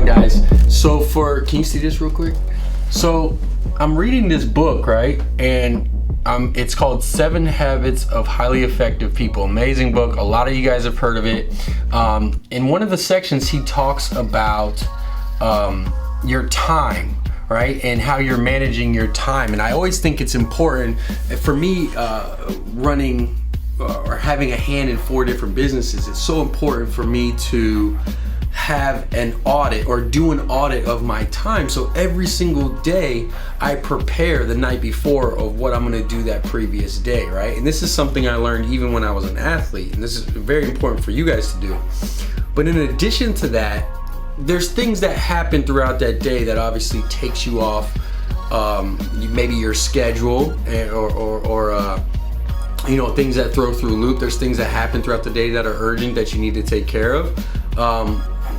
guys. So can you see this real quick? So I'm reading this book, right? And it's called 7 Habits of Highly Effective People. Amazing book. A lot of you guys have heard of it. In one of the sections, he talks about your time, right? And how you're managing your time. And I always think it's important for me, running or having a hand in 4 different businesses. It's so important for me to have an audit or do an audit of my time. So every single day I prepare the night before of what I'm going to do that previous day, right? And this is something I learned even when I was an athlete, and this is very important for you guys to do. But in addition to that, there's things that happen throughout that day that obviously takes you off maybe your schedule or things that throw through a loop. There's things that happen throughout the day that are urgent that you need to take care of.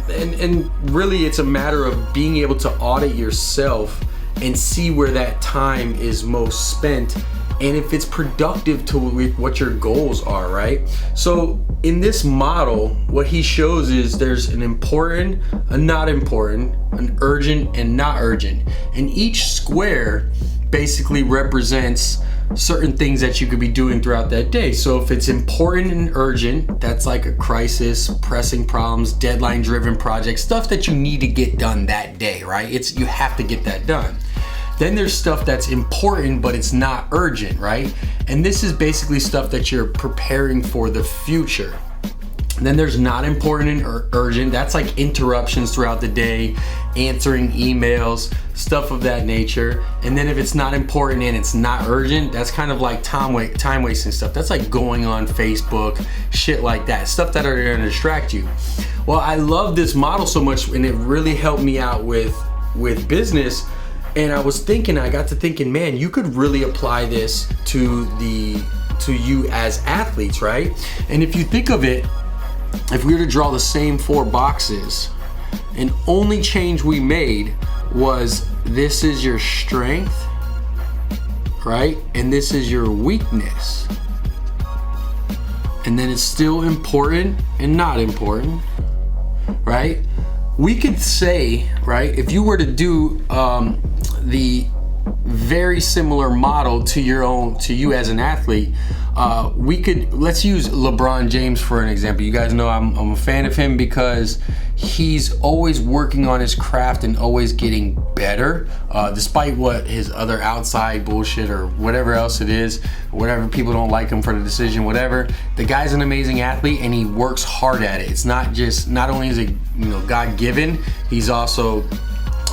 And really it's a matter of being able to audit yourself and see where that time is most spent and if it's productive to what your goals are, right? So in this model, what he shows is there's an important, a not important, an urgent and not urgent. And each square basically represents certain things that you could be doing throughout that day. So if it's important and urgent, that's like a crisis, pressing problems, deadline driven projects, stuff that you need to get done that day, right? You have to get that done. Then there's stuff that's important, but it's not urgent, right? And this is basically stuff that you're preparing for the future. Then there's not important and urgent. That's like interruptions throughout the day, answering emails, stuff of that nature. And then if it's not important and it's not urgent, that's kind of like time wasting stuff. That's like going on Facebook, shit like that, stuff that are gonna distract you. Well, I love this model so much, and it really helped me out with business. And I got to thinking, man, you could really apply this to you as athletes, right? And if you think of it, if we were to draw the same 4 boxes, and only change we made was this is your strength, right? And this is your weakness. And then it's still important and not important, right? We could say, right, if you were to do the very similar model to you as an athlete, let's use LeBron James for an example. You guys know I'm a fan of him because he's always working on his craft and always getting better, despite what his other outside bullshit or whatever else it is, whatever people don't like him for the decision, whatever. The guy's an amazing athlete and he works hard at it. It's not only is it God-given, he's also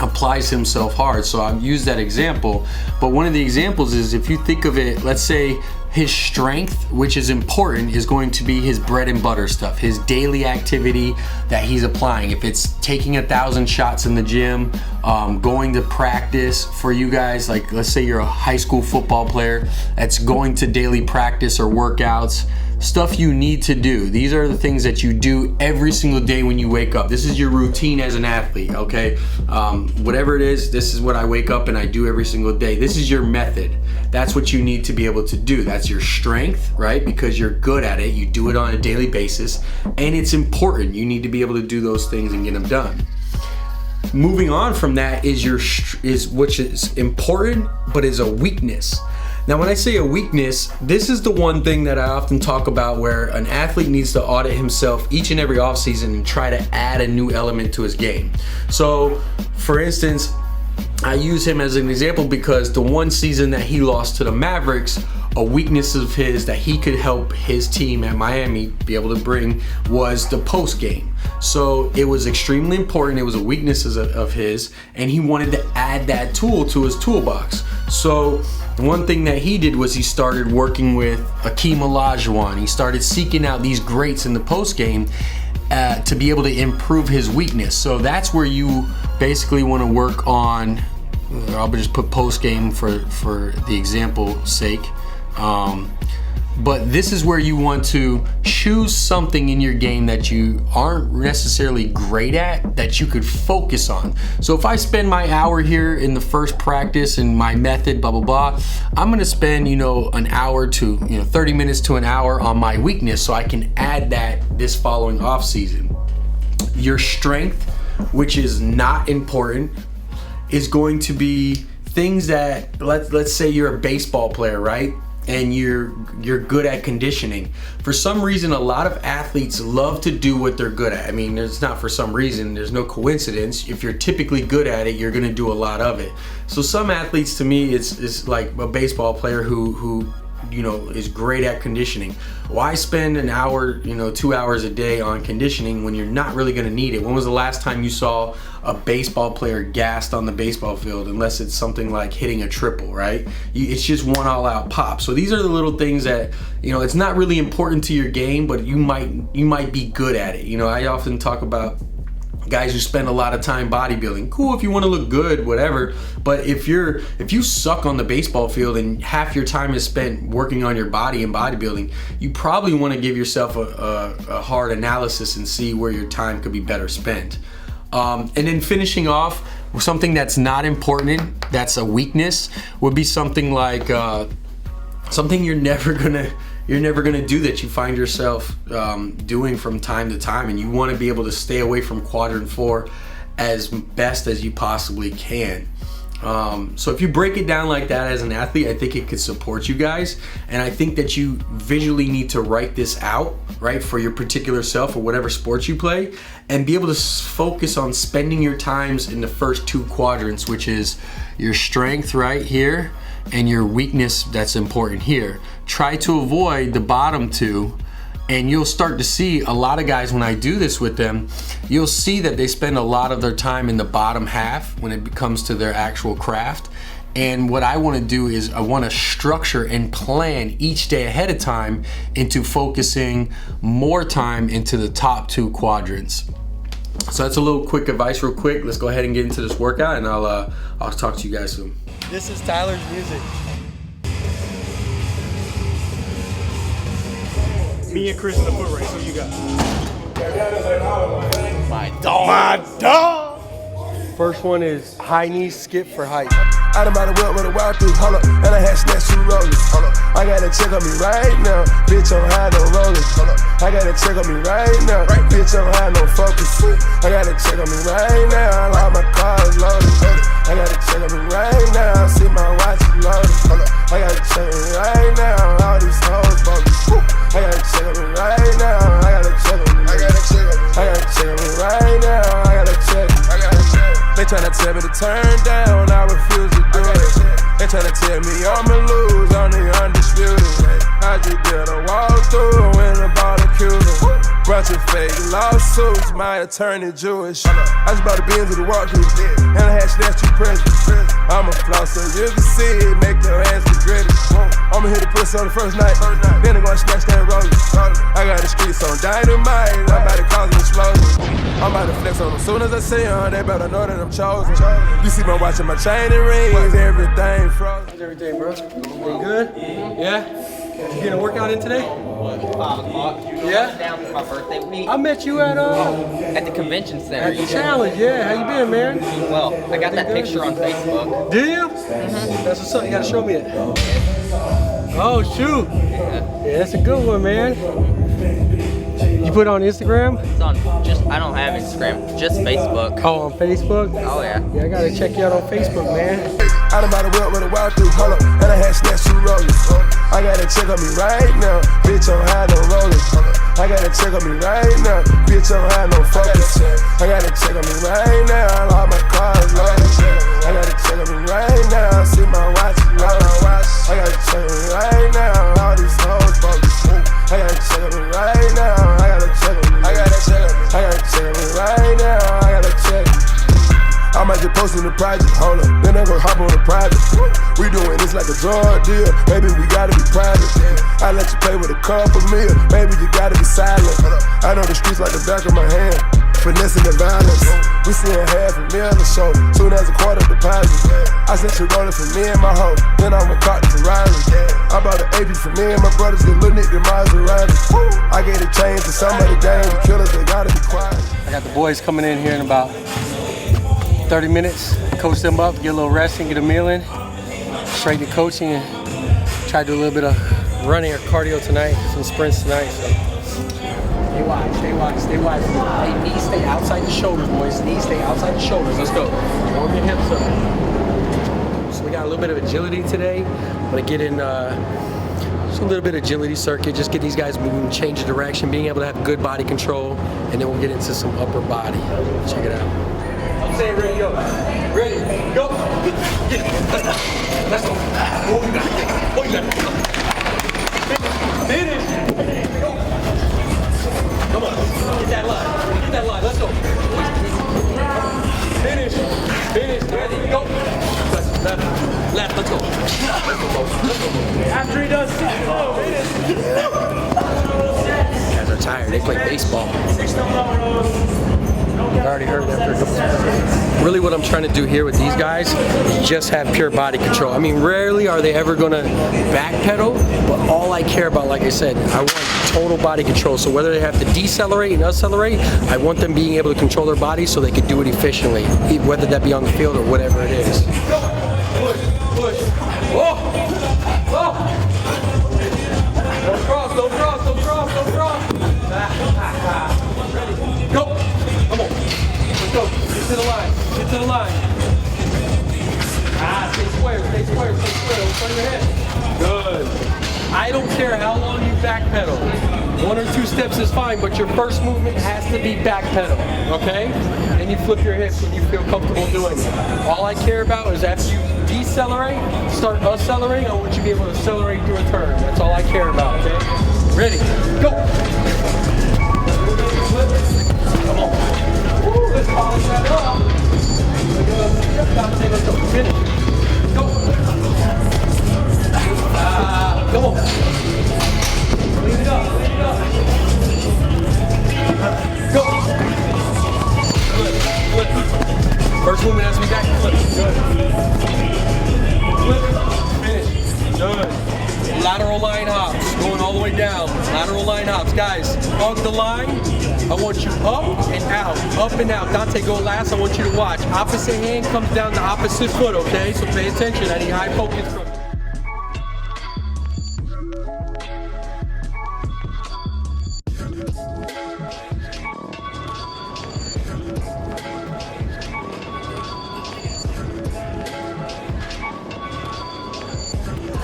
applies himself hard. So I've used that example, but one of the examples is, if you think of it, let's say his strength, which is important, is going to be his bread and butter stuff, his daily activity that he's applying. If it's taking 1,000 shots in the gym, going to practice for you guys, like let's say you're a high school football player that's going to daily practice or workouts, stuff you need to do. These are the things that you do every single day when you wake up. This is your routine as an athlete, okay? Whatever it is, this is what I wake up and I do every single day. This is your method. That's what you need to be able to do. That's your strength, right? Because you're good at it. You do it on a daily basis, and it's important. You need to be able to do those things and get them done. Moving on from that is which is important, but is a weakness. Now, when I say a weakness, this is the one thing that I often talk about where an athlete needs to audit himself each and every offseason and try to add a new element to his game. So, for instance, I use him as an example because the one season that he lost to the Mavericks, a weakness of his that he could help his team at Miami be able to bring was the post game. So it was extremely important. It was a weakness of his, and he wanted to add that tool to his toolbox. So one thing that he did was he started working with Akeem Olajuwon. He started seeking out these greats in the post game to be able to improve his weakness. So that's where you basically want to work on. I'll just put post game for the example sake. But this is where you want to choose something in your game that you aren't necessarily great at that you could focus on. So if I spend my hour here in the first practice and my method, blah, blah, blah, I'm going to spend, an hour to, 30 minutes to an hour on my weakness so I can add that this following off season. Your strength which is not important, is going to be things that, let's say you're a baseball player, right? And you're good at conditioning. For some reason, a lot of athletes love to do what they're good at. I mean, it's not for some reason, there's no coincidence. If you're typically good at it, you're gonna do a lot of it. So some athletes, to me, is like a baseball player who you know, is great at conditioning. Why spend an hour, you know, 2 hours a day on conditioning when you're not really gonna need it? When was the last time you saw a baseball player gassed on the baseball field, unless it's something like hitting a triple, right? It's just one all-out pop. So these are the little things that, you know, it's not really important to your game, but you might be good at it. You know, I often talk about guys who spend a lot of time bodybuilding. Cool if you want to look good, whatever. But if you suck on the baseball field and half your time is spent working on your body and bodybuilding, you probably want to give yourself a hard analysis and see where your time could be better spent. And then finishing off with something that's not important, that's a weakness, would be something like something you're never gonna do, that you find yourself doing from time to time, and you want to be able to stay away from quadrant 4 as best as you possibly can. So if you break it down like that as an athlete, I think it could support you guys. And I think that you visually need to write this out, right, for your particular self or whatever sports you play, and be able to focus on spending your times in the first 2 quadrants, which is your strength right here and your weakness that's important here. Try to avoid the bottom 2, and you'll start to see a lot of guys, when I do this with them, you'll see that they spend a lot of their time in the bottom half when it comes to their actual craft. And what I want to do is I want to structure and plan each day ahead of time into focusing more time into the top 2 quadrants. So that's a little quick advice real quick. Let's go ahead and get into this workout, and I'll talk to you guys soon. This is Tyler's music. Me and Chris in the foot race. Who you got? My dog. My dog. First one is high knee skip for height. Out of my whip with a wild through, hold up, and I had snatched 2 rollers. Hold up, I got a check on me right now, bitch, I'm high, no rollers. Hold up, I got a check on me right now, bitch, I'm high, no focus. I got a check on me right now, all my cars loaded. I got a check on me right now, see my watch is loaded. Hold up, I got a check on me right now, all these hoes bogus. I got a check on me right now, I got a check on me. I got a check on me. I got a check on me right now, I got a check. I got a check. They tryna tell me to turn down, I refuse to do it. They tryna tell me I'ma lose, I'm the undisputed. I just did a walkthrough and a barbecue. Bunch of fake lawsuits, my attorney Jewish. I just bought a Benz with a walkthrough, and I had snatched 2 presents. I'ma floss so you can see it, make your ass be gritty. I'ma hit the pussy on the first night, then I'm gonna snatch that roller. I got the streets on dynamite, I'm about to cause an explosion. I'm about to flex on them soon as I see them, they better know that I'm chosen. You see my watch and my chain and rings, everything frozen. How's everything, bro? You good? Yeah? You getting a workout in today? 5 o'clock. Yeah? Down for my birthday week. I met you at At the convention center. the challenge, yeah. How you been, man? Well, I got that picture on Facebook. Do you? That's what's up. You gotta show me it. Oh shoot! Yeah, that's a good one, man. You put it on Instagram? It's on I don't have Instagram, just Facebook. Oh, on Facebook? Oh yeah. Yeah, I gotta check you out on Facebook, man. Out of my whip with a wild through, hold up, and I had snatched 2 rollers. I got a check on me right now, bitch, I'm high, no rollers. I got a check on me right now, bitch, I'm high, no focus. I got a check on me right now, all my cars loaded. I got a check on me right now, see my watch is loaded. I got a check on me right now, all these hoes bogus. I got a check on me right now, I got a check on me. I got a check on me. I got a check on me right now, I got a check. I might just post in the project, hold up, then I'm gonna hop on the private. We doing this like a drug deal, baby, we gotta be private. I let you play with a couple meal, baby, you gotta be silent. I know the streets like the back of my hand, finessing the violence. We seeing $500,000 a show, soon as a quarter deposit. I sent you rolling for me and my hoe, then I went caught the Ferrari. I bought an AP for me and my brothers, get little Nick the Maserati. I gave a chain to some of the gang, the killers, they gotta be quiet. I got the boys coming in here in about 30 minutes, coach them up, get a little resting, get a meal in, straight to coaching, and try to do a little bit of running or cardio tonight, some sprints tonight. So Stay wide, stay wide, stay wide. Hey, knees stay outside the shoulders, boys. Knees stay outside the shoulders. Let's go. Warm your hips up. So we got a little bit of agility today. I'm gonna get in just a little bit of agility circuit, just get these guys moving, change the direction, being able to have good body control, and then we'll get into some upper body. Check it out. I'm saying ready, go. Ready, go. Get it. Let's go. Oh, you got it. Oh, you got it. Finish. Go. Come on. Get that line. Get that line. Let's go. Finish. Finish. Ready, go. Left. Left. Let's go. Let's go. Let's go. After he does 6 more minutes. Guys are tired. They play baseball. I already heard that. Really what I'm trying to do here with these guys is just have pure body control. I mean, rarely are they ever going to backpedal, but all I care about, like I said, I want total body control. So whether they have to decelerate and accelerate, I want them being able to control their body so they can do it efficiently, whether that be on the field or whatever it is. Push, push. Oh! Oh! Don't cross, don't cross, don't cross, don't cross. Ready, go. Come on. Let's go. Get to the line. Get to the line. Stay square, stay square, stay square. Don't turn your head. Good. I don't care how long you backpedal. 1 or 2 steps is fine, but your first movement has to be backpedal, okay? And you flip your hips when you feel comfortable doing it. All I care about is after you decelerate, start accelerating, I want you to be able to accelerate through a turn. That's all I care about, okay? Ready, go! Come on. Woo, let's polish that up. Let's go. Finish. Go. Come on. Leave it up, leave it up. Go. Flip, flip. First movement has to be back, flip. Good. Flip, finish. Good. Lateral line hops, going all the way down. Lateral line hops. Guys, hug the line. I want you up and out, up and out. Dante, go last. I want you to watch. Opposite hand comes down the opposite foot, okay? So pay attention. I need high focus from you.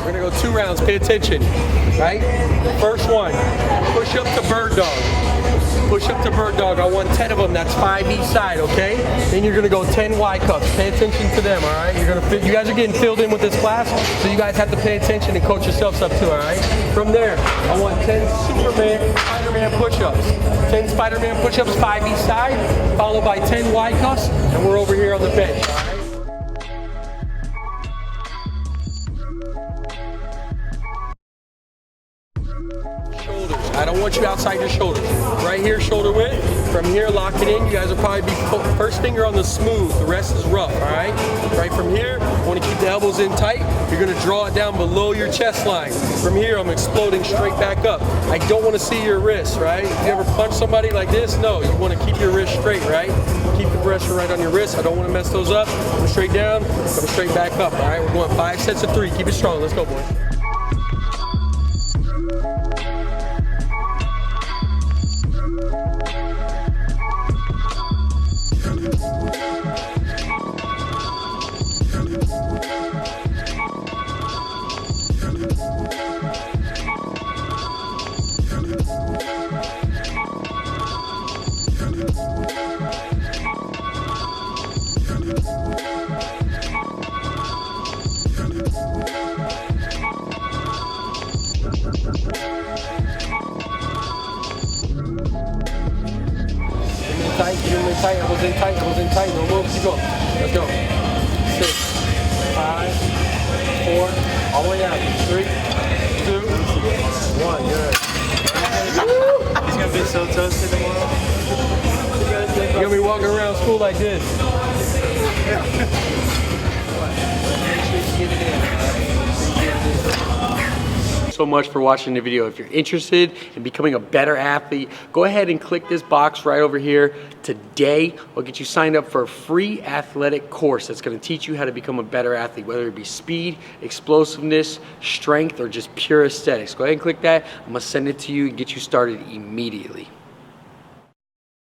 We're gonna go 2 rounds, pay attention, right? First one, push up to bird dog. Push up to bird dog, I want 10 of them, that's 5 each side, okay? Then you're gonna go 10 Y cups, pay attention to them, all right? You guys are getting filled in with this class, so you guys have to pay attention and coach yourselves up too, all right? From there, I want 10 Superman, Spider-Man push-ups. 10 Spider-Man push-ups, 5 each side, followed by 10 Y cups, and we're over here on the bench, all right? I don't want you outside your shoulders. Right here, shoulder width. From here, lock it in. You guys will probably be first finger on the smooth. The rest is rough, all right? Right from here, I want to keep the elbows in tight. You're going to draw it down below your chest line. From here, I'm exploding straight back up. I don't want to see your wrists, right? If you ever punch somebody like this, no. You want to keep your wrist straight, right? Keep the pressure right on your wrist. I don't want to mess those up. Come straight down, come straight back up, all right? We're going 5 sets of 3. Keep it strong. Let's go, boys. Tight, elbows in tight, elbows in tight, no move, keep going. Let's go. 6, 5, 4, all the way down. 3, 2, 1, good. He's gonna be so toasted tomorrow. You're gonna be walking around school like this. So much for watching the video. If you're interested in becoming a better athlete, go ahead and click this box right over here. Today, we'll get you signed up for a free athletic course that's going to teach you how to become a better athlete, whether it be speed, explosiveness, strength, or just pure aesthetics. Go ahead and click that. I'm going to send it to you and get you started immediately.